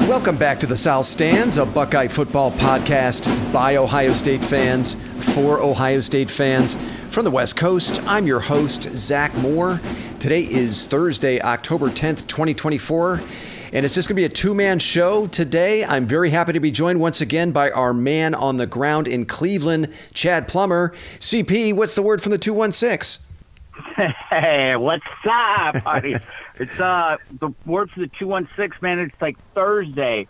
Welcome back to the South Stands, a Buckeye football podcast by Ohio State fans, for Ohio State fans. From the West Coast, I'm your host, Zach Moore. Today is Thursday, October 10th, 2024, and it's just going to be a two-man show today. I'm very happy to be joined once again by our man on the ground in Cleveland, Chad Plummer. CP, what's the word from the 216? Hey, what's up, buddy? It's the word for the 216, man. It's like Thursday,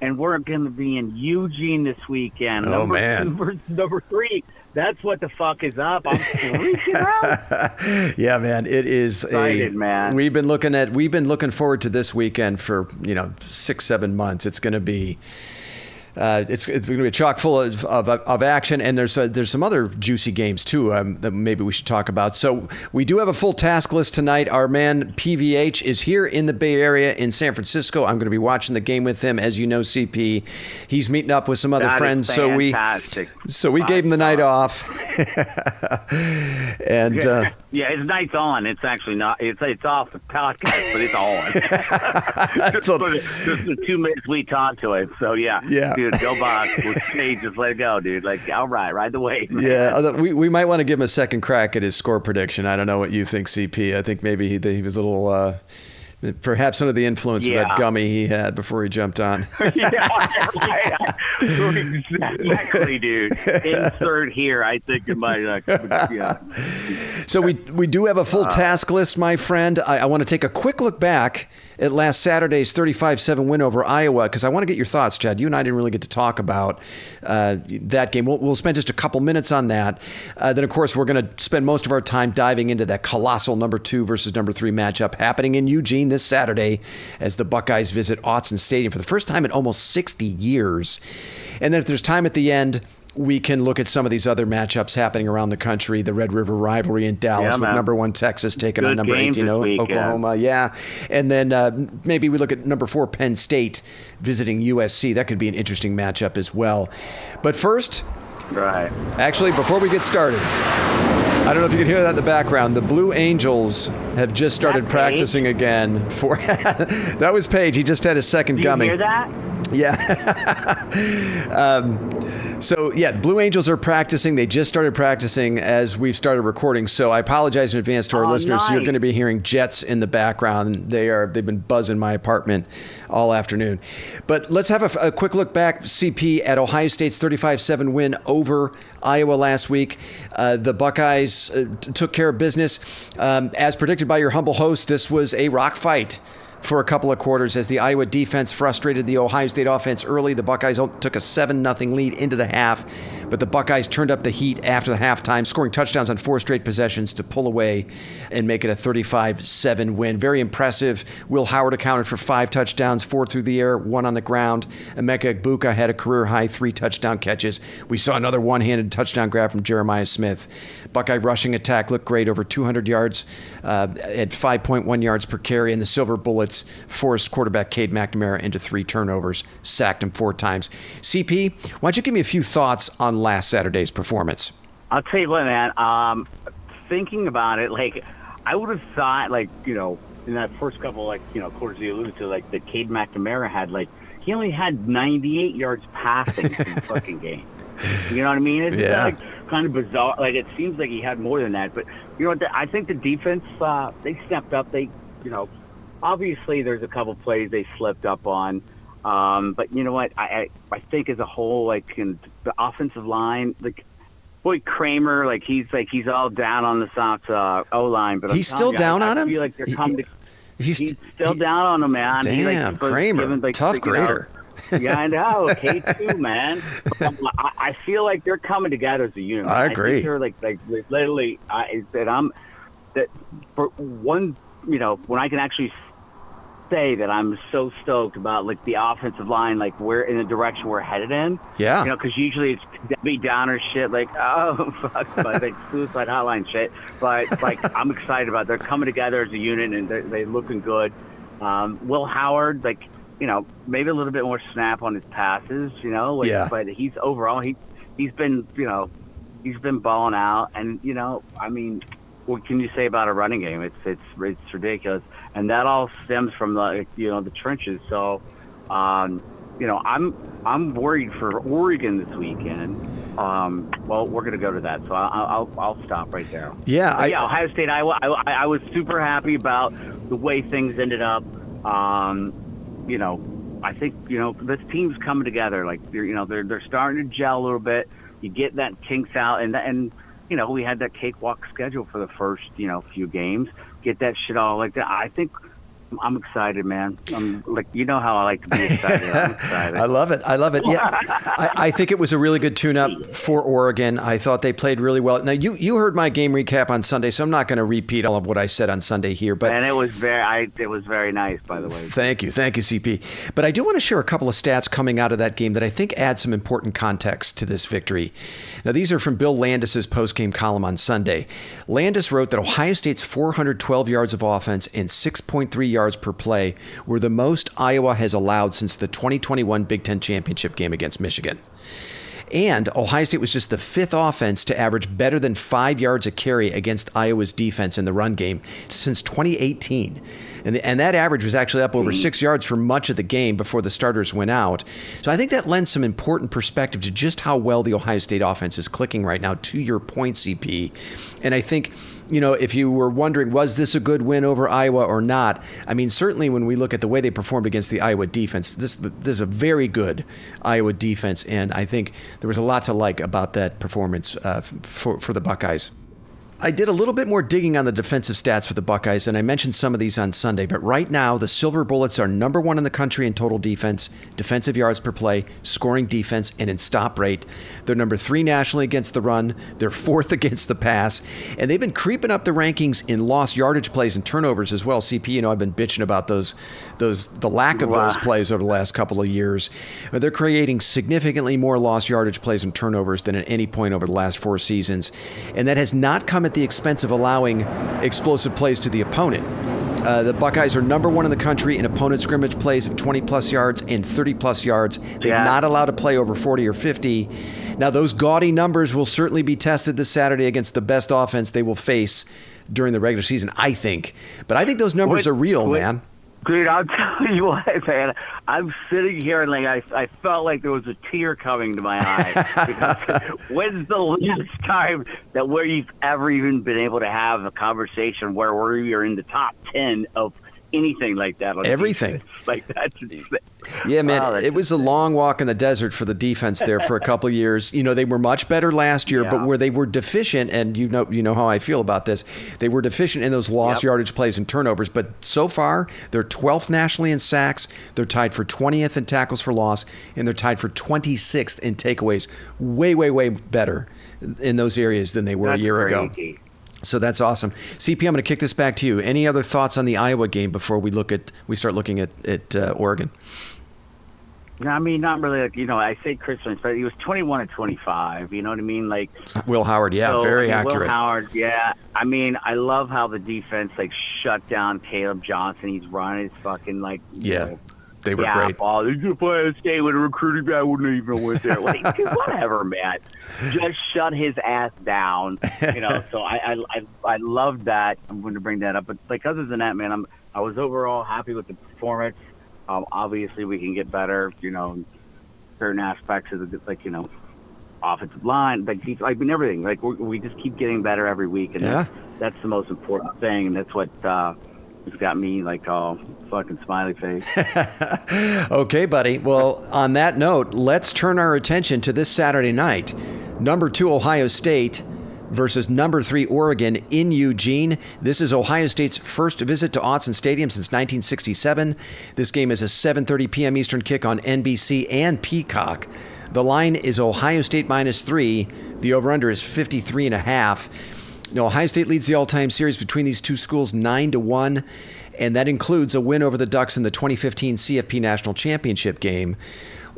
and we're going to be in Eugene this weekend. Oh, man. Number 3. That's what the fuck is up. I'm freaking out. Yeah, man. It is excited, man. We've been looking forward to this weekend for 6-7 months. It's going to be. It's going to be chock full of action, and there's some other juicy games too that maybe we should talk about. So we do have a full task list tonight. Our man PVH is here in the Bay Area in San Francisco. I'm going to be watching the game with him, as you know, CP. He's meeting up with some other friends, so we gave him the night off. And yeah, his night's on. It's actually not. It's off the podcast, but it's on. just the 2 minutes we talked to him. So yeah. Dude, go box. Just let it go, dude. Like, all right, ride the wave. Man. Yeah, we might want to give him a second crack at his score prediction. I don't know what you think, CP. I think maybe he was a little, perhaps under the influence of that gummy he had before he jumped on. Exactly, dude. Insert here. I think it might. So we do have a full task list, my friend. I want to take a quick look back at last Saturday's 35-7 win over Iowa, because I want to get your thoughts, Chad. You and I didn't really get to talk about that game. We'll spend just a couple minutes on that. Then, of course, we're going to spend most of our time diving into that colossal number 2 versus number 3 matchup happening in Eugene this Saturday as the Buckeyes visit Autzen Stadium for the first time in almost 60 years. And then if there's time at the end, we can look at some of these other matchups happening around the country. The Red River rivalry in Dallas with number 1 Texas taking on number 18 Oklahoma. Yeah. And then maybe we look at number 4 Penn State visiting USC. That could be an interesting matchup as well. But first, actually, before we get started, I don't know if you can hear that in the background. The Blue Angels have just started practicing again. That was Paige. He just had his second gummy. You hear that? Yeah. The Blue Angels are practicing. They just started practicing as we've started recording. So I apologize in advance to our listeners. Nice. You're going to be hearing jets in the background. They've been buzzing my apartment all afternoon. But let's have a quick look back, CP, at Ohio State's 35-7 win over Iowa last week. The Buckeyes took care of business. As predicted by your humble host, this was a rock fight for a couple of quarters as the Iowa defense frustrated the Ohio State offense early. The Buckeyes took a 7-0 lead into the half, but the Buckeyes turned up the heat after the halftime, scoring touchdowns on 4 straight possessions to pull away and make it a 35-7 win. Very impressive. Will Howard accounted for 5 touchdowns, 4 through the air, 1 on the ground. Emeka Egbuka had a career-high 3 touchdown catches. We saw another one-handed touchdown grab from Jeremiah Smith. Buckeye rushing attack looked great, over 200 yards at 5.1 yards per carry, and the Silver Bullets forced quarterback Cade McNamara into 3 turnovers, sacked him 4 times. CP, why don't you give me a few thoughts on last Saturday's performance? I'll tell you what, man. Thinking about it, I would have thought, in that first couple, quarters you alluded to, that Cade McNamara had, he only had 98 yards passing in the fucking game. You know what I mean? It's kind of bizarre. It seems like he had more than that. But, you know what, I think the defense, they stepped up. They, obviously there's a couple plays they slipped up on. But you know what? I think as a whole, in the offensive line, boy Kramer, he's all down on the Sox O-line. But he's still down on him? I feel like they're coming he's still down on him, man. Damn, Kramer, tough grader. Yeah, I know. K2, man. I feel like they're coming together as a unit. I agree. I think they're literally. For one, when I can actually say that I'm so stoked about the offensive line, where in the direction we're headed in. Yeah. Because usually it's Debbie Downer shit, oh fuck, suicide hotline shit. But I'm excited about it. They're coming together as a unit and they're looking good. Will Howard, maybe a little bit more snap on his passes, but he's overall he's been balling out, and what can you say about a running game? It's ridiculous, and that all stems from the trenches. So I'm worried for Oregon this weekend. Well, we're going to go to that, so I'll stop right there. Yeah, Ohio State, Iowa. I was super happy about the way things ended up. I think this team's coming together. Like they're starting to gel a little bit. You get that kinks out, and we had that cakewalk schedule for the first few games. Get that shit all like that. I think I'm excited, man. I'm how I like to be excited. I'm excited. I love it. Yeah, I think it was a really good tune-up for Oregon. I thought they played really well. Now, you heard my game recap on Sunday, so I'm not going to repeat all of what I said on Sunday here. But and it was very nice, by the way. Thank you, CP. But I do want to share a couple of stats coming out of that game that I think add some important context to this victory. Now, these are from Bill Landis's post-game column on Sunday. Landis wrote that Ohio State's 412 yards of offense and 6.3 yards per play were the most Iowa has allowed since the 2021 Big Ten championship game against Michigan. And Ohio State was just the fifth offense to average better than 5 yards a carry against Iowa's defense in the run game since 2018. And that average was actually up over 6 yards for much of the game before the starters went out. So I think that lends some important perspective to just how well the Ohio State offense is clicking right now, to your point, CP. And I think, if you were wondering, was this a good win over Iowa or not? I mean, certainly when we look at the way they performed against the Iowa defense, this is a very good Iowa defense. And I think there was a lot to like about that performance for the Buckeyes. I did a little bit more digging on the defensive stats for the Buckeyes, and I mentioned some of these on Sunday. But right now, the Silver Bullets are number one in the country in total defense, defensive yards per play, scoring defense, and in stop rate. They're number 3 nationally against the run. They're 4th against the pass. And they've been creeping up the rankings in lost yardage plays and turnovers as well. CP, I've been bitching about the lack of those plays over the last couple of years. They're creating significantly more lost yardage plays and turnovers than at any point over the last 4 seasons. And that has not come at the expense of allowing explosive plays to the opponent. The Buckeyes are number 1 in the country in opponent scrimmage plays of 20-plus yards and 30-plus yards. They're not allowed to play over 40 or 50. Now, those gaudy numbers will certainly be tested this Saturday against the best offense they will face during the regular season, I think. But I think those numbers are real, man. Dude, I'll tell you what, man. I'm sitting here and I felt like there was a tear coming to my eye. Because when's the last time that we've ever even been able to have a conversation where we are in the top 10 of anything like that? Everything. Defense? Like that's yeah, man, it was a long walk in the desert for the defense there for a couple of years. They were much better last year, but where they were deficient, and you know how I feel about this, they were deficient in those lost yardage plays and turnovers. But so far, they're 12th nationally in sacks. They're tied for 20th in tackles for loss, and they're tied for 26th in takeaways. Way, way, way better in those areas than they were a year ago. So that's awesome. CP, I'm going to kick this back to you. Any other thoughts on the Iowa game before we start looking at Oregon? No, I mean, not really. I say Christmas, but he was 21-25. You know what I mean? Like Will Howard, very accurate. Will Howard, I mean, I love how the defense shut down Caleb Johnson. He's running his fucking they were great. Ball. They could play a state with a recruiting guy wouldn't even went there. Dude, whatever, man. Just shut his ass down. So I loved that. I'm going to bring that up, but other than that, man, I was overall happy with the performance. Obviously, we can get better. Certain aspects of the offensive line, everything. We just keep getting better every week, and that's the most important thing, and that's what it's got me all fucking smiley face. Okay, buddy. Well, on that note, let's turn our attention to this Saturday night. Number 2 Ohio State versus number 3 Oregon in Eugene. This is Ohio State's first visit to Autzen Stadium since 1967. This game is a 7:30 p.m. Eastern kick on NBC and Peacock. The line is Ohio State -3. The over-under is 53.5. Ohio State leads the all-time series between these two schools 9-1, and that includes a win over the Ducks in the 2015 CFP National Championship game.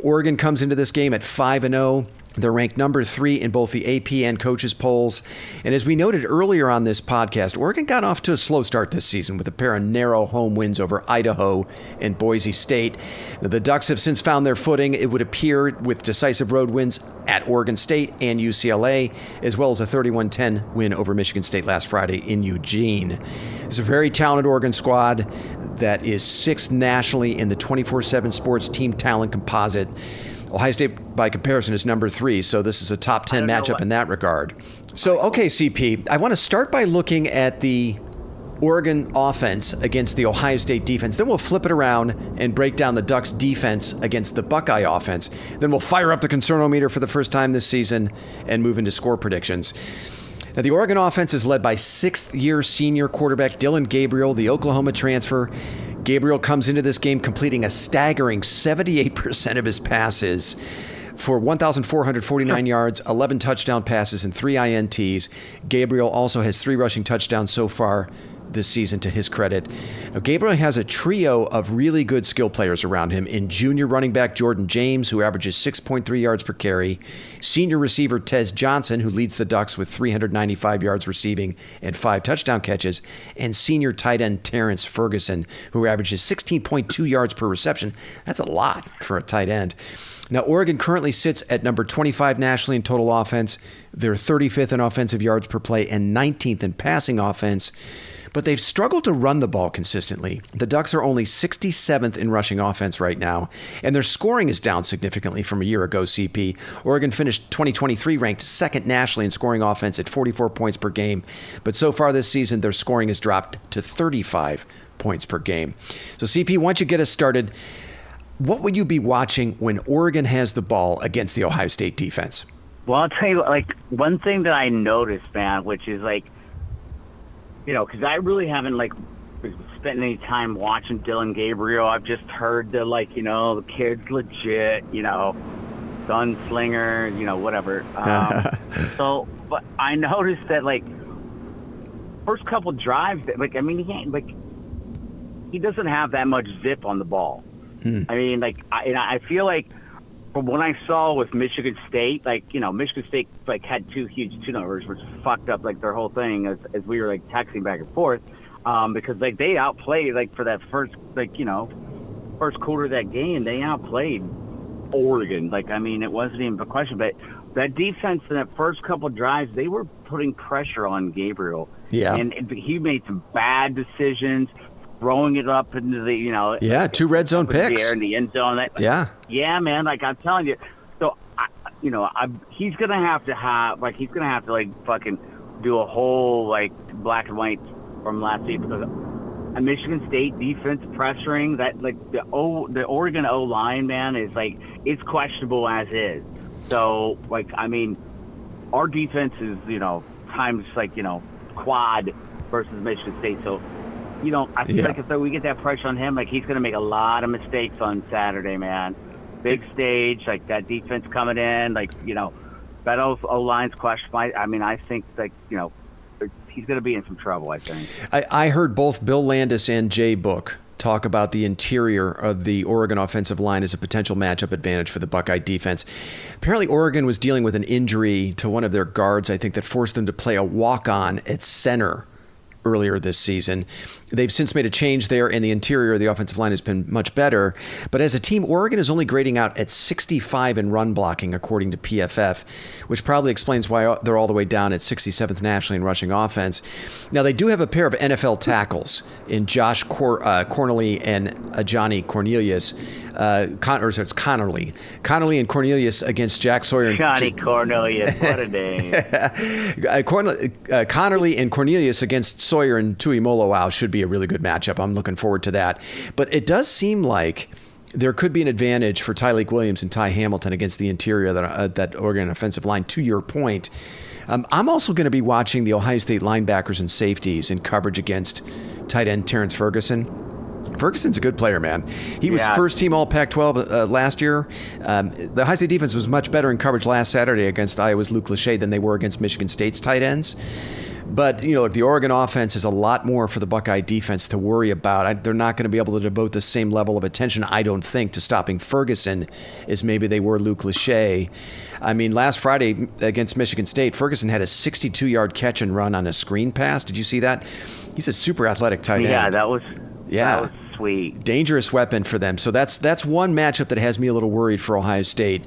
Oregon comes into this game at 5-0. They're ranked number 3 in both the AP and coaches polls. And as we noted earlier on this podcast, Oregon got off to a slow start this season with a pair of narrow home wins over Idaho and Boise State. Now, the Ducks have since found their footing, it would appear, with decisive road wins at Oregon State and UCLA, as well as a 31-10 win over Michigan State last Friday in Eugene. It's a very talented Oregon squad. that is 6th nationally in the 24/7 Sports Team Talent Composite. Ohio State, by comparison, is number 3, so this is a top 10 matchup in that regard. So, okay, CP, I want to start by looking at the Oregon offense against the Ohio State defense. Then we'll flip it around and break down the Ducks defense against the Buckeye offense. Then we'll fire up the concernometer for the first time this season and move into score predictions. Now, the Oregon offense is led by 6th-year senior quarterback Dylan Gabriel, the Oklahoma transfer. Gabriel comes into this game completing a staggering 78% of his passes for 1,449 yards, 11 touchdown passes, and 3 INTs. Gabriel also has 3 rushing touchdowns so far this season, to his credit. Now, Gabriel has a trio of really good skill players around him in junior running back Jordan James, who averages 6.3 yards per carry, senior receiver Tez Johnson, who leads the Ducks with 395 yards receiving and 5 touchdown catches, and senior tight end Terrence Ferguson, who averages 16.2 yards per reception. That's a lot for a tight end. Now, Oregon currently sits at number 25 nationally in total offense. They're 35th in offensive yards per play and 19th in passing offense. But they've struggled to run the ball consistently. The Ducks are only 67th in rushing offense right now, and their scoring is down significantly from a year ago, CP. Oregon finished 2023 ranked 2nd nationally in scoring offense at 44 points per game, but so far this season, their scoring has dropped to 35 points per game. So, CP, why don't you get us started? What would you be watching when Oregon has the ball against the Ohio State defense? Well, I'll tell you, like, one thing that I noticed, man, which is, like, you know, because I really haven't, like, spent any time watching Dylan Gabriel. I've just heard that, like, you know, the kid's legit, you know, gunslinger, you know, whatever. So, but I noticed that, like, first couple drives, like, I mean, he doesn't have that much zip on the ball. I mean, like, I feel like from what I saw with Michigan State, like, you know, Michigan State, like, had 2 huge turnovers, which fucked up, like, their whole thing as we were, like, texting back and forth, because, like, they outplayed, like, for that first, like, you know, first quarter of that game, they outplayed Oregon. Like, I mean, it wasn't even a question, but that defense in that first couple of drives, they were putting pressure on Gabriel. Yeah. And he made some bad decisions, throwing it up into the, you know. Yeah, 2 red zone picks. In the end zone. Yeah, man, like, I'm telling you. So, he's going to have to, like, fucking do a whole, like, black and white from last week, because a Michigan State defense pressuring that, like, the Oregon O-line, man, is, like, it's questionable as is. So, like, I mean, our defense is, you know, times, like, you know, quad versus Michigan State. So, you know, I feel like if we get that pressure on him, like, he's going to make a lot of mistakes on Saturday, man. Big stage, like, that defense coming in, like, you know, that O-line's questionable. I mean, I think, like, you know, he's going to be in some trouble, I think. I heard both Bill Landis and Jay Book talk about the interior of the Oregon offensive line as a potential matchup advantage for the Buckeye defense. Apparently, Oregon was dealing with an injury to one of their guards, I think, that forced them to play a walk-on at center earlier this season. They've since made a change there, and the interior of the offensive line has been much better. But as a team, Oregon is only grading out at 65 in run blocking, according to PFF, which probably explains why they're all the way down at 67th nationally in rushing offense. Now, they do have a pair of NFL tackles in Josh Cornelly and Johnny Cornelius. It's Connerly. Connerly and Cornelius against Jack Sawyer. Johnny Cornelius, what a name. Connerly and Cornelius against Sawyer and Tuimoloau should be a really good matchup. I'm looking forward to that. But it does seem like there could be an advantage for Tyleik Williams and Ty Hamilton against the interior of that Oregon offensive line, to your point. I'm also going to be watching the Ohio State linebackers and safeties in coverage against tight end Terrence Ferguson. Ferguson's a good player, man. He was first team all Pac-12 last year. The Ohio State defense was much better in coverage last Saturday against Iowa's Luke Lachey than they were against Michigan State's tight ends. But, you know, the Oregon offense is a lot more for the Buckeye defense to worry about. They're not going to be able to devote the same level of attention, I don't think, to stopping Ferguson as maybe they were Luke Lachey. I mean, last Friday against Michigan State, Ferguson had a 62-yard catch and run on a screen pass. Did you see that? He's a super athletic tight end. Yeah, that was sweet. Dangerous weapon for them. So that's one matchup that has me a little worried for Ohio State.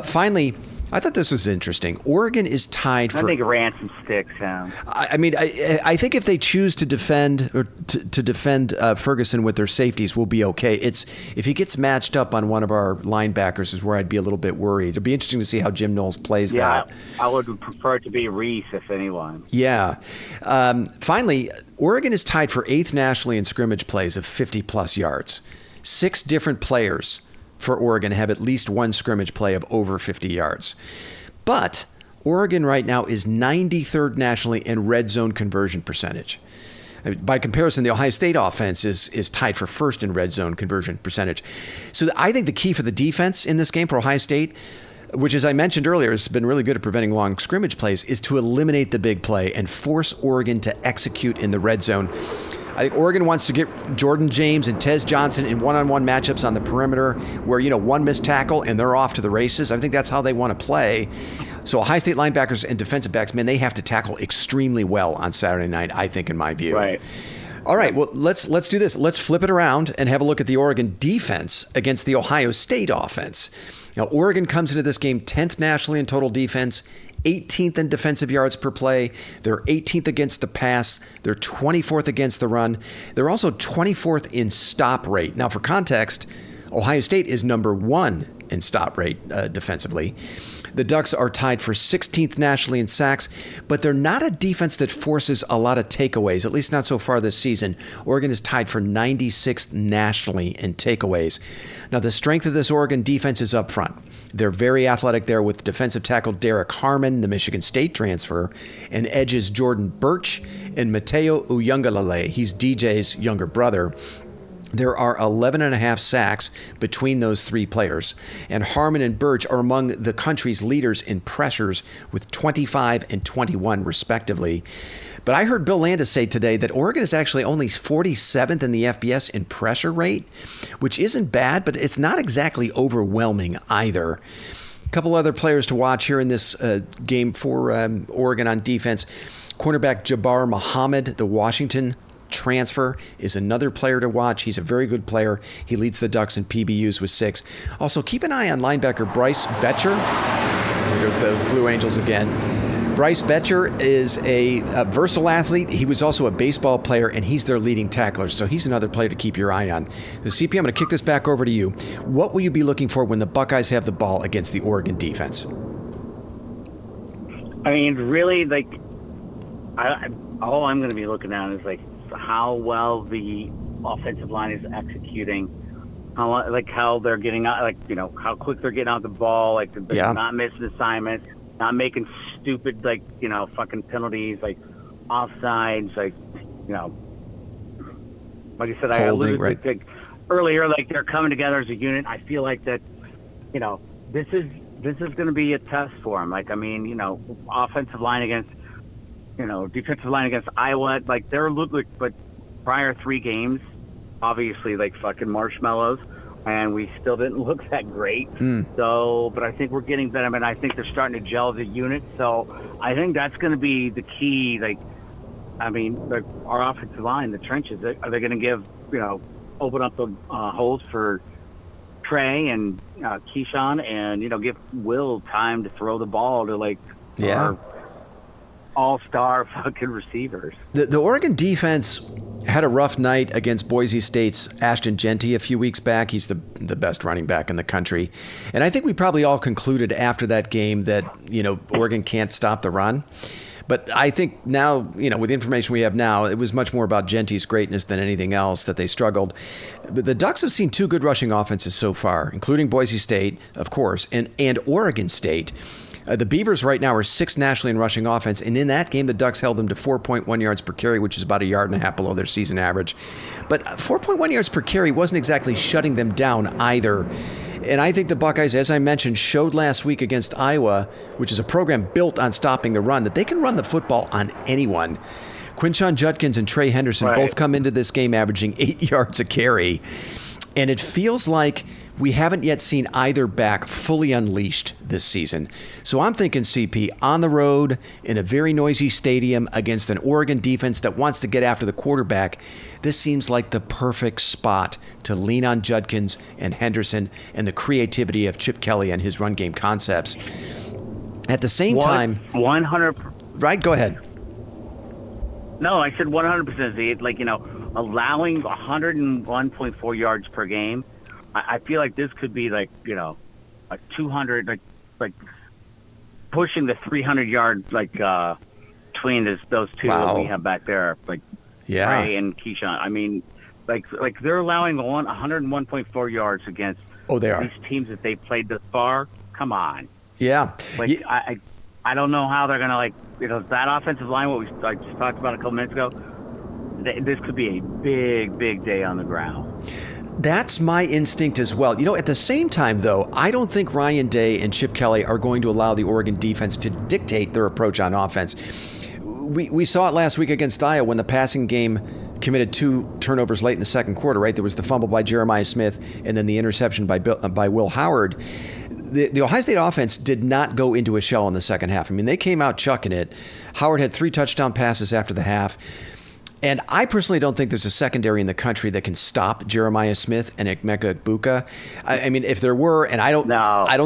Finally, I thought this was interesting. Oregon is tied for. I think ransom sticks him. I mean, I think if they choose to defend or to defend Ferguson with their safeties, we'll be okay. It's if he gets matched up on one of our linebackers is where I'd be a little bit worried. It'll be interesting to see how Jim Knowles plays that. I would prefer it to be Reese, if anyone. Yeah. Finally, Oregon is tied for 8th nationally in scrimmage plays of 50-plus yards. 6 different players for Oregon have at least one scrimmage play of over 50 yards. But Oregon right now is 93rd nationally in red zone conversion percentage. By comparison, the Ohio State offense is tied for first in red zone conversion percentage. So I think the key for the defense in this game for Ohio State, which, as I mentioned earlier, has been really good at preventing long scrimmage plays, is to eliminate the big play and force Oregon to execute in the red zone. I think Oregon wants to get Jordan James and Tez Johnson in one-on-one matchups on the perimeter where, one missed tackle and they're off to the races. I think that's how they want to play. So Ohio State linebackers and defensive backs, man, they have to tackle extremely well on Saturday night, I think, in my view. Right. All right, well, let's do this. Let's flip it around and have a look at the Oregon defense against the Ohio State offense. Now, Oregon comes into this game 10th nationally in total defense, 18th in defensive yards per play. They're 18th against the pass. They're 24th against the run. They're also 24th in stop rate. Now, for context, Ohio State is number 1 in stop rate defensively. The Ducks are tied for 16th nationally in sacks, but they're not a defense that forces a lot of takeaways, at least not so far this season. Oregon is tied for 96th nationally in takeaways. Now, the strength of this Oregon defense is up front. They're very athletic there with defensive tackle Derek Harmon, the Michigan State transfer, and edges Jordan Birch and Mateo Uyunglele. He's DJ's younger brother. There are 11.5 sacks between those 3 players, and Harmon and Birch are among the country's leaders in pressures with 25 and 21 respectively. But I heard Bill Landis say today that Oregon is actually only 47th in the FBS in pressure rate, which isn't bad, but it's not exactly overwhelming either. A couple other players to watch here in this game for Oregon on defense. Cornerback Jabbar Muhammad, the Washington transfer, is another player to watch. He's a very good player. He leads the Ducks in PBUs with 6. Also, keep an eye on linebacker Bryce Betcher. There goes the Blue Angels again. Bryce Betcher is a versatile athlete. He was also a baseball player, and he's their leading tackler. So he's another player to keep your eye on. So CP, I'm going to kick this back over to you. What will you be looking for when the Buckeyes have the ball against the Oregon defense? I mean, really, all I'm going to be looking at is how well the offensive line is executing, how they're getting out, how quick they're getting out the ball, they're not missing assignments, not making stupid fucking penalties, offsides, like I said, I alluded to earlier, they're coming together as a unit. I feel like that, this is going to be a test for them. Offensive line against. Defensive line against Iowa, they're but prior 3 games, obviously fucking marshmallows, and we still didn't look that great. So, but I think we're getting better, and I think they're starting to gel as a unit. So I think that's going to be the key. Our offensive line, the trenches, are they going to give, open up the holes for Trey and Keyshawn, and give Will time to throw the ball to our all-star fucking receivers. The Oregon defense had a rough night against Boise State's Ashton Jeanty a few weeks back. He's the best running back in the country. And I think we probably all concluded after that game that, Oregon can't stop the run. But I think now, with the information we have now, it was much more about Jeanty's greatness than anything else that they struggled. But the Ducks have seen 2 good rushing offenses so far, including Boise State, of course, and Oregon State. The Beavers right now are 6th nationally in rushing offense, and in that game, the Ducks held them to 4.1 yards per carry, which is about 1.5 yards below their season average. But 4.1 yards per carry wasn't exactly shutting them down either. And I think the Buckeyes, as I mentioned, showed last week against Iowa, which is a program built on stopping the run, that they can run the football on anyone. Quinshon Judkins and Trey Henderson both come into this game averaging 8 yards a carry. And it feels like we haven't yet seen either back fully unleashed this season. So I'm thinking, CP, on the road in a very noisy stadium against an Oregon defense that wants to get after the quarterback, this seems like the perfect spot to lean on Judkins and Henderson and the creativity of Chip Kelly and his run game concepts. At the same time, 100. right? Go ahead. No, I said 100%. Like, allowing 101.4 yards per game. I feel like this could be like, a 200, like pushing the 300 yard, like, between those two that we have back there, like Ray and Keyshawn. I mean, like they're allowing 101.4 yards against these teams that they played this far. Come on. Yeah. Like, I don't know how they're going to, like, that offensive line, what we just talked about a couple minutes ago, this could be a big, big day on the ground. That's my instinct as well. At the same time, though, I don't think Ryan Day and Chip Kelly are going to allow the Oregon defense to dictate their approach on offense. We saw it last week against Iowa when the passing game committed 2 turnovers late in the second quarter, right? There was the fumble by Jeremiah Smith and then the interception by Will Howard. The Ohio State offense did not go into a shell in the second half. I mean, they came out chucking it. Howard had 3 touchdown passes after the half. And I personally don't think there's a secondary in the country that can stop Jeremiah Smith and Emeka Egbuka. I mean, if there were, and I don't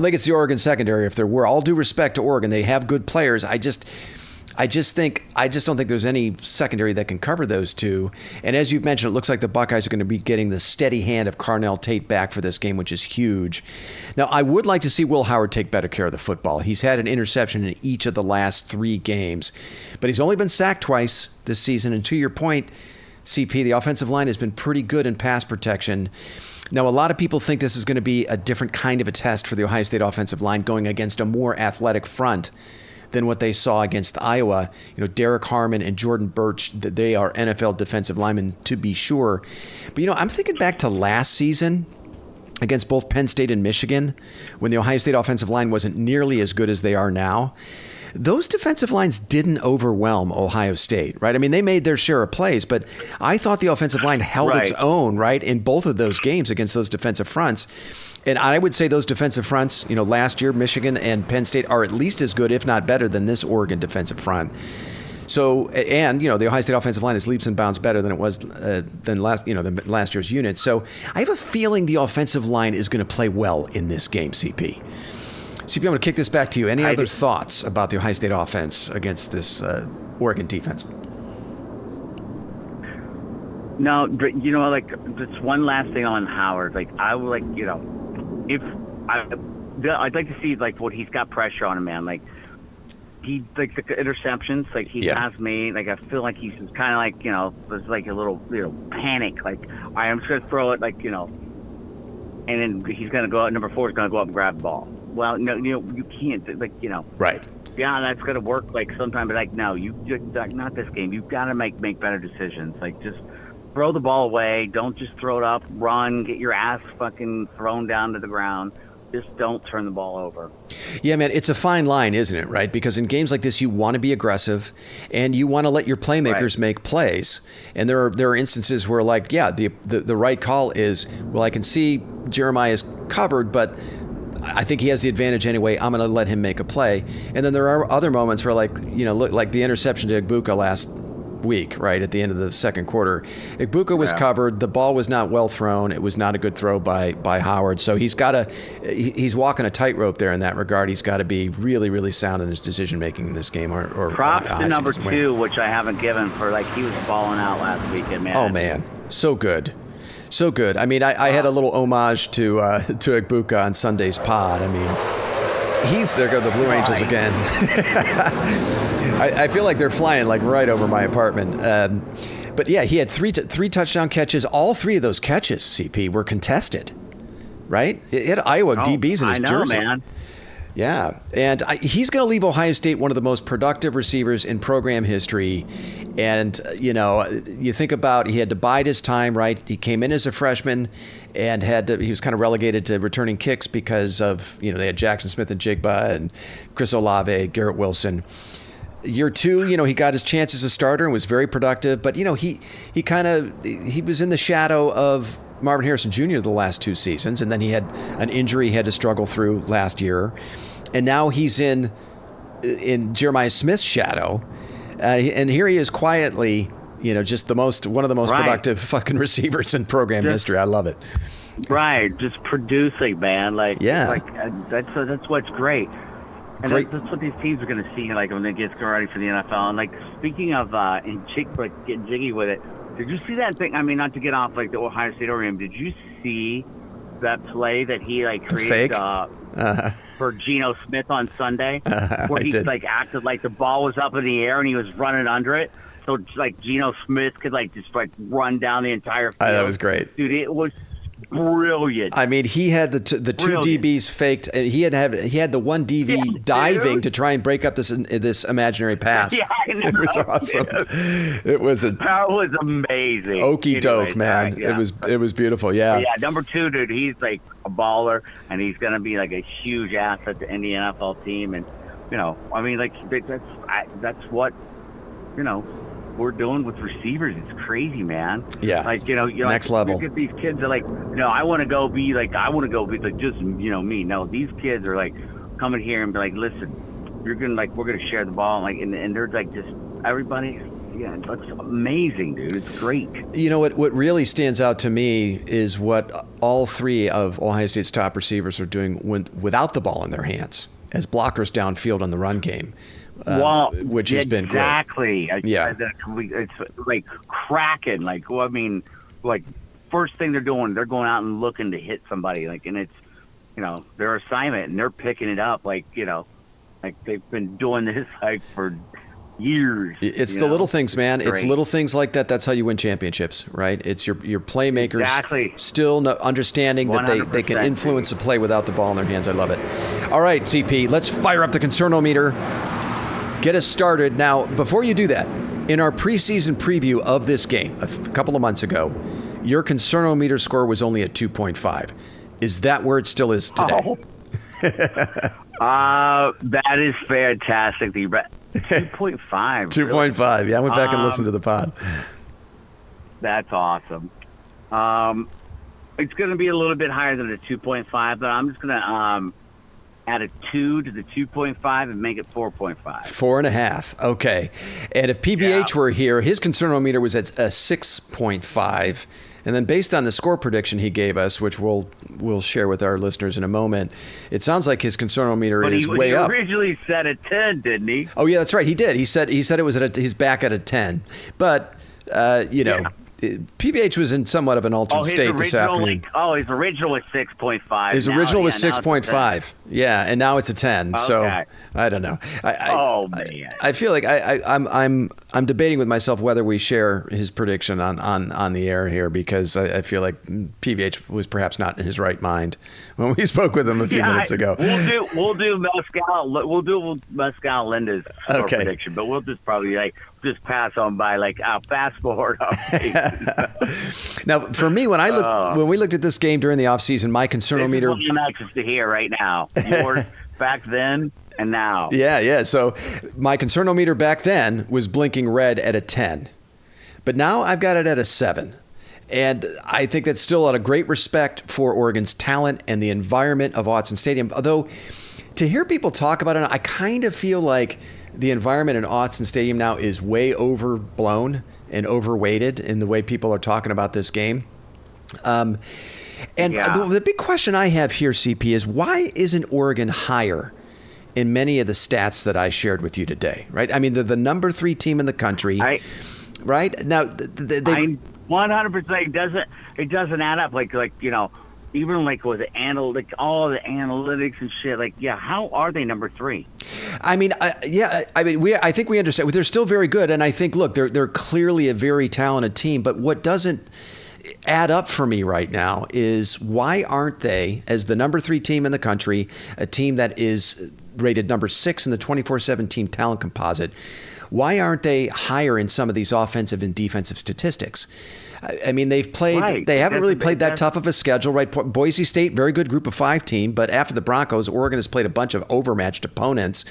think it's the Oregon secondary. If there were, all due respect to Oregon, they have good players. I just don't think there's any secondary that can cover those two. And as you've mentioned, it looks like the Buckeyes are going to be getting the steady hand of Carnell Tate back for this game, which is huge. Now, I would like to see Will Howard take better care of the football. He's had an interception in each of the last 3 games, but he's only been sacked twice this season. And to your point, CP, the offensive line has been pretty good in pass protection. Now, a lot of people think this is going to be a different kind of a test for the Ohio State offensive line going against a more athletic front than what they saw against Iowa. Derek Harmon and Jordan Birch, they are NFL defensive linemen to be sure. But, I'm thinking back to last season against both Penn State and Michigan when the Ohio State offensive line wasn't nearly as good as they are now. Those defensive lines didn't overwhelm Ohio State, right? I mean, they made their share of plays, but I thought the offensive line held its own, right, in both of those games against those defensive fronts. And I would say those defensive fronts, last year, Michigan and Penn State are at least as good, if not better, than this Oregon defensive front. So, and, the Ohio State offensive line is leaps and bounds better than it was than last year's unit. So I have a feeling the offensive line is going to play well in this game, CP. CP, I'm going to kick this back to you. Any other thoughts about the Ohio State offense against this Oregon defense? No, but just one last thing on Howard. Like, I would I'd like to see what he's got pressure on him, man. Like, he the interceptions he has made. Like, I feel like he's kind of there's a little panic. Like, all right, I'm just gonna throw it and then he's gonna go out. Number 4 is gonna go up and grab the ball. Well, no, you can't. Right. Yeah, that's gonna work sometime, but no, not this game. You've got to make better decisions. Just throw the ball away. Don't just throw it up. Run. Get your ass fucking thrown down to the ground. Just don't turn the ball over. Yeah, man, it's a fine line, isn't it, right? Because in games like this, you want to be aggressive and you want to let your playmakers make plays. And there are instances where, the right call is, well, I can see Jeremiah is covered, but I think he has the advantage anyway. I'm going to let him make a play. And then there are other moments where, like the interception to Egbuka last week, right, at the end of the second quarter. Egbuka was covered. The ball was not well thrown. It was not a good throw by Howard. So he's walking a tightrope there in that regard. He's got to be really, really sound in his decision-making in this game. Or props to number 2, which I haven't given for, he was balling out last weekend, man. Oh, man. So good. So good. I mean, I had a little homage to Egbuka on Sunday's pod. I mean, there go the Blue Angels again. I feel like they're flying right over my apartment. But yeah, he had three touchdown catches. All 3 of those catches, CP, were contested, right? He had Iowa DBs in his jersey. Man. Yeah, and he's going to leave Ohio State one of the most productive receivers in program history. And, you think about he had to bide his time, right? He came in as a freshman and he was kind of relegated to returning kicks because of, they had Jackson Smith and Jigba and Chris Olave, Garrett Wilson. Year 2, he got his chance as a starter and was very productive. But, he was in the shadow of Marvin Harrison Jr. the last 2 seasons, and then he had an injury he had to struggle through last year, and now he's in Jeremiah Smith's shadow, and here he is quietly, just one of the most productive fucking receivers in program history. I love it. Right, just producing, man. That's what's great. And Great. that's what these teams are going to see, like when they get ready for the NFL. And like speaking of getting jiggy with it, did you see that thing? I mean, not to get off like the Ohio State Oregon, did you see that play that he like created for Geno Smith on Sunday, where he like acted like the ball was up in the air and he was running under it, so like Geno Smith could like just like run down the entire field. That was great, dude. It was brilliant. I mean, he had the two DBs faked, and he had the one DB diving to try and break up this imaginary pass. Yeah, I know. It was awesome. It was that was amazing. Okie doke, man. Right, yeah. It was beautiful. Yeah. Yeah. Number 2, dude. He's like a baller, and he's gonna be like a huge asset to any NFL team. And I mean, like that's what we're doing with receivers. It's crazy, man. Yeah. Like, next level. Look at these kids are like, I want to go be like just, me. No, these kids are like coming here and be like, listen, we're going to share the ball. And they're like just everybody. Yeah. It looks amazing, dude. It's great. What really stands out to me is what all 3 of Ohio State's top receivers are doing without the ball in their hands as blockers downfield on the run game. Which has been great. Exactly. Yeah. It's like cracking. Like, well, I mean, like first thing they're doing, they're going out and looking to hit somebody. Like, and it's, their assignment, and they're picking it up. Like, like they've been doing this like for years. It's the little things, man. It's little things like that. That's how you win championships, right? It's your playmakers still understanding that they can influence a play without the ball in their hands. I love it. All right, CP, let's fire up the concernometer. Get us started. Now, before you do that, in our preseason preview of this game a couple of months ago, your concernometer score was only at 2.5. Is that where it still is today? That is fantastic. 2.5. 2.5. Yeah, I went back and listened to the pod. That's awesome. It's going to be a little bit higher than a 2.5, but I'm just going to add a 2 to the 2.5 and make it 4.5. 4.5. Okay. And if PBH were here, his concernometer was at a 6.5. And then based on the score prediction he gave us, which we'll share with our listeners in a moment, it sounds like his concernometer is way up. He originally said a 10, didn't he? Oh yeah, that's right. He did. He said it was he's back at a 10. But PBH was in somewhat of an altered state this afternoon. His original was 6.5. His original was 6.5. Yeah, and now it's a 10. Okay. So I don't know. Man. I feel like I'm debating with myself whether we share his prediction on the air here, because I feel like PBH was perhaps not in his right mind when we spoke with him a few minutes ago. We'll do Mescal Linda's score prediction, but we'll just probably just pass on by fast forward. Now, for me, when we looked at this game during the offseason, my concernometer. This is what I'm to hear right now. Yours back then and now. Yeah. So my concernometer back then was blinking red at a 10, but now I've got it at a 7. And I think that's still out of great respect for Oregon's talent and the environment of Autzen Stadium. Although, to hear people talk about it, I kind of feel like the environment in Autzen Stadium now is way overblown and overweighted in the way people are talking about this game. The big question I have here, CP, is why isn't Oregon higher in many of the stats that I shared with you today, right? I mean, they're the number 3 team in the country, right? Now, they 100% it doesn't add up. Even with all the analytics and shit. How are they number 3? I mean, I think we understand. They're still very good, and I think, look, they're clearly a very talented team. But what doesn't add up for me right now is why aren't they, as the number 3 team in the country, a team that is rated number 6 in the 24/7 team talent composite? Why aren't they higher in some of these offensive and defensive statistics? I mean, they've played. Right. They haven't really played that tough of a schedule, right? Boise State, very good group of 5 team, but after the Broncos, Oregon has played a bunch of overmatched opponents.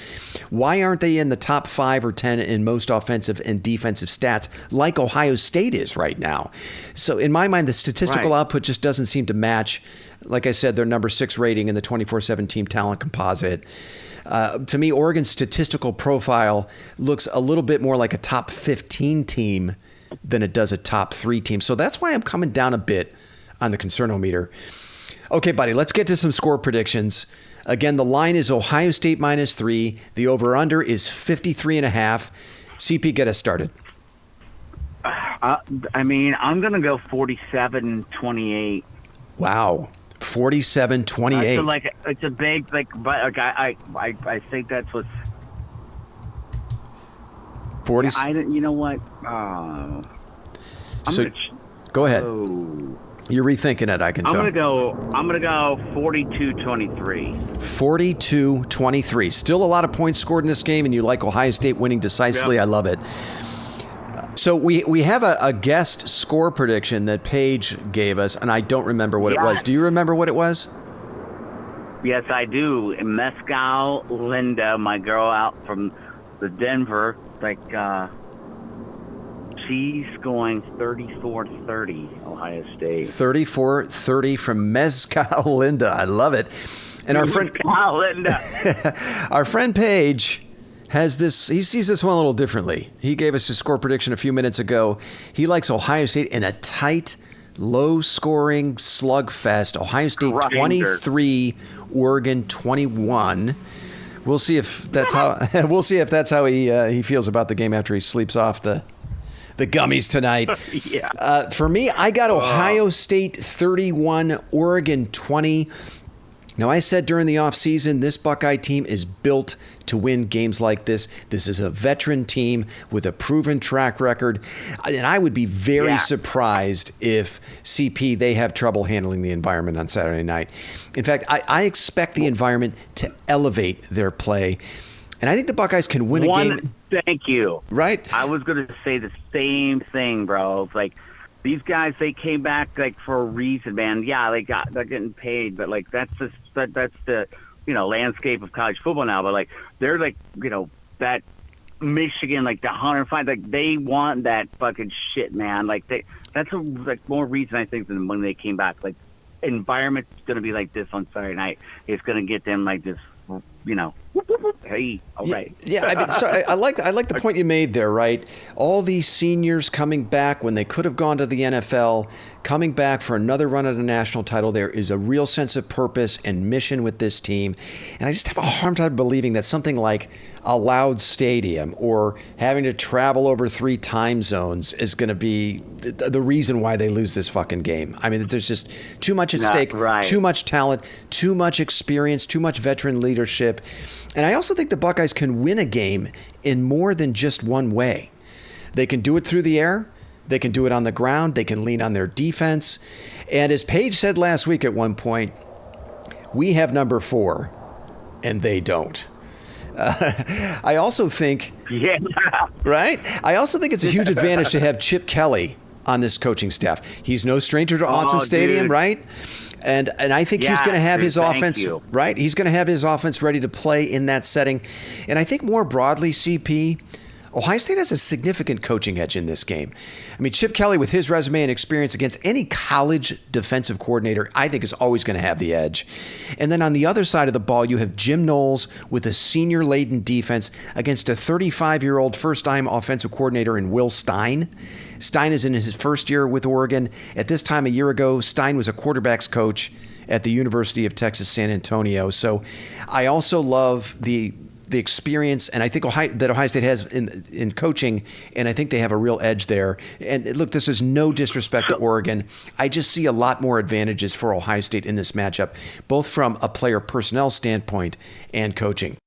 Why aren't they in the top 5 or 10 in most offensive and defensive stats, like Ohio State is right now? So, in my mind, the statistical output just doesn't seem to match. Like I said, their number 6 rating in the 24/7 team talent composite. To me, Oregon's statistical profile looks a little bit more like a top 15 team than it does a top 3 team. So that's why I'm coming down a bit on the concernometer. Okay, buddy, let's get to some score predictions. Again, the line is Ohio State -3. The over-under is 53.5. CP, get us started. I mean, I'm going to go 47-28. Wow. 47-28. So it's a big, but I think that's what's. 40. You know what? Go ahead. Oh. You're rethinking it, I can tell. I'm gonna go 42-23. 42-23. Still a lot of points scored in this game, and you like Ohio State winning decisively. Yep. I love it. So we have a guest score prediction that Paige gave us, and I don't remember what it was. Do you remember what it was? Yes, I do. Mescal Linda, my girl out from the Denver, she's going 34-30, Ohio State. 34-30 from Mezcal Linda. I love it. And our friend Linda. our friend Paige has this. He sees this one a little differently. He gave us his score prediction a few minutes ago. He likes Ohio State in a tight, low-scoring slugfest. Ohio State 23, Oregon 21. We'll see if that's how. We'll see if that's how he feels about the game after he sleeps off the gummies tonight. Yeah. For me, I got Ohio State 31, Oregon 20. Now, I said during the offseason, this Buckeye team is built to win games like this. This is a veteran team with a proven track record. And I would be very surprised if CP, they have trouble handling the environment on Saturday night. In fact, I expect the environment to elevate their play. And I think the Buckeyes can win a game. Thank you. Right? I was going to say the same thing, bro. It's like, these guys, they came back for a reason, man. Yeah, they're getting paid, but that's the landscape of college football now. But they're that Michigan, the 105, they want that fucking shit, man. That's more reason I think than when they came back. Environment's gonna be like this on Saturday night. It's gonna get them this. Hey, all right. Yeah, I mean, so I like the point you made there, right? All these seniors coming back when they could have gone to the NFL, coming back for another run at a national title. There is a real sense of purpose and mission with this team. And I just have a hard time believing that something like a loud stadium or having to travel over 3 time zones is going to be the reason why they lose this fucking game. I mean, there's just too much at stake, too much talent, too much experience, too much veteran leadership. And I also think the Buckeyes can win a game in more than just one way. They can do it through the air. They can do it on the ground. They can lean on their defense. And as Paige said last week at one point, we have number 4, and they don't. I also think, right? I also think it's a huge advantage to have Chip Kelly on this coaching staff. He's no stranger to Autzen Stadium, right? And I think he's going to have his offense, right? He's going to have his offense ready to play in that setting. And I think more broadly, CP, Ohio State has a significant coaching edge in this game. I mean, Chip Kelly, with his resume and experience against any college defensive coordinator, I think is always going to have the edge. And then on the other side of the ball, you have Jim Knowles with a senior-laden defense against a 35-year-old first-time offensive coordinator in Will Stein. Stein is in his first year with Oregon. At this time a year ago, Stein was a quarterbacks coach at the University of Texas San Antonio. So I also love the experience, and I think Ohio State has in coaching, and I think they have a real edge there. And look, this is no disrespect to Oregon. I just see a lot more advantages for Ohio State in this matchup, both from a player personnel standpoint and coaching.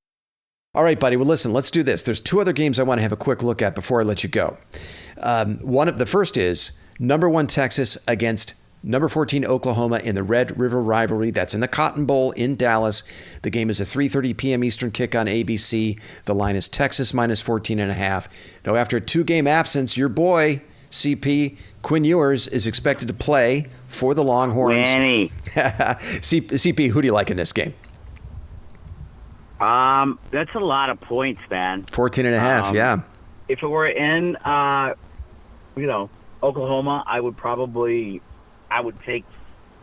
All right, buddy. Well, listen, let's do this. There's 2 other games I want to have a quick look at before I let you go. The first is number 1 Texas against number 14 Oklahoma in the Red River rivalry. That's in the Cotton Bowl in Dallas. The game is a 3:30 p.m. Eastern kick on ABC. The line is Texas -14.5. Now, after a 2-game absence, your boy CP Quinn Ewers is expected to play for the Longhorns. CP, who do you like in this game? That's a lot of points, man. 14.5, yeah. If it were in, Oklahoma, I would take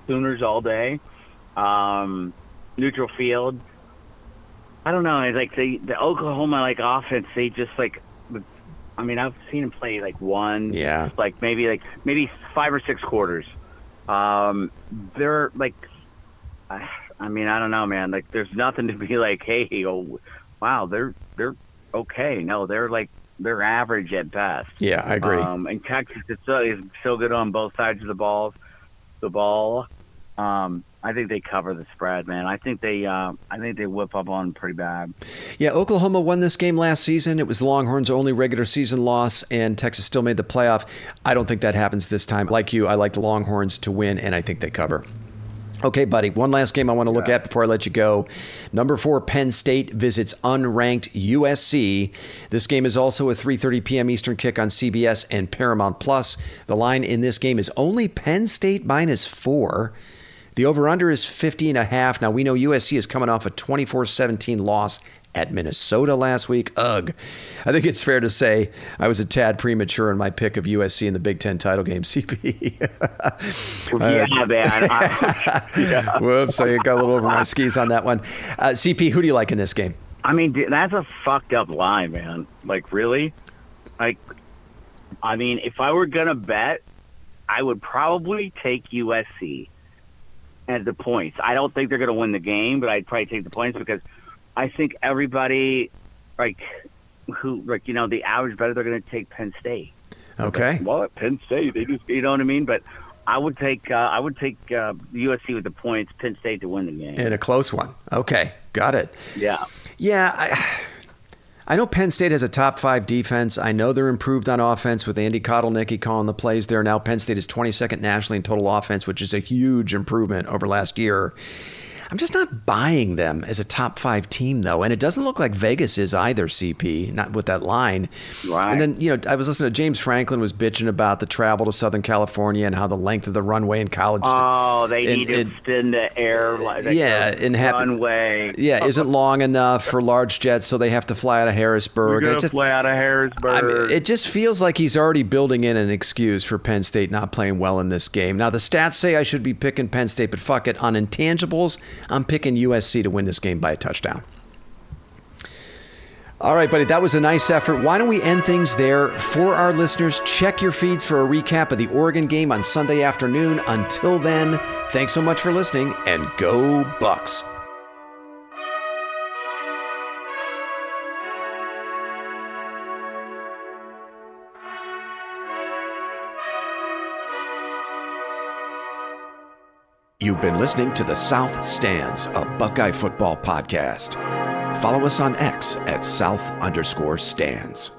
Sooners all day. Neutral field. I don't know. It's the Oklahoma offense. They just I've seen them play one. Yeah. Maybe 5 or 6 quarters. They're I mean, I don't know, man. Like, there's nothing to be like, hey, oh, wow, they're okay. No, they're average at best. Yeah, I agree. And Texas is so good on both sides of the ball. I think they cover the spread, man. I think they whip up on pretty bad. Yeah, Oklahoma won this game last season. It was the Longhorns' only regular season loss, and Texas still made the playoff. I don't think that happens this time. Like you, I like the Longhorns to win, and I think they cover. Okay, buddy, one last game I want to look at before I let you go. Number 4, Penn State visits unranked USC. This game is also a 3:30 p.m. Eastern kick on CBS and Paramount+. The line in this game is only Penn State -4. The over-under is 50.5. Now, we know USC is coming off a 24-17 loss at Minnesota last week. Ugh. I think it's fair to say I was a tad premature in my pick of USC in the Big Ten title game, CP. Yeah, man. Whoops, I got a little over my skis on that one. CP, who do you like in this game? I mean, that's a fucked up line, man. Like, really? Like, I mean, if I were going to bet, I would probably take USC at the points. I don't think they're going to win the game, but I'd probably take the points because I think everybody, the average better, they're going to take Penn State. Okay. Well, at Penn State, they just, you know what I mean? But I would take USC with the points, Penn State to win the game. In a close one. Okay, got it. Yeah. Yeah, I know Penn State has a top 5 defense. I know they're improved on offense with Andy Kotelnicki calling the plays there. Now Penn State is 22nd nationally in total offense, which is a huge improvement over last year. I'm just not buying them as a top 5 team, though. And it doesn't look like Vegas is either, CP, not with that line. Right. And then, I was listening to James Franklin was bitching about the travel to Southern California and how the length of the runway in college. Oh, they need to spin the air. Runway. Yeah, isn't long enough for large jets, so they have to fly out of Harrisburg. We're going to fly out of Harrisburg. I mean, it just feels like he's already building in an excuse for Penn State not playing well in this game. Now, the stats say I should be picking Penn State, but fuck it. On intangibles, I'm picking USC to win this game by a touchdown. All right, buddy, that was a nice effort. Why don't we end things there? For our listeners, check your feeds for a recap of the Oregon game on Sunday afternoon. Until then, thanks so much for listening, and go Bucks. You've been listening to The South Stands, a Buckeye football podcast. Follow us on X at South_Stands.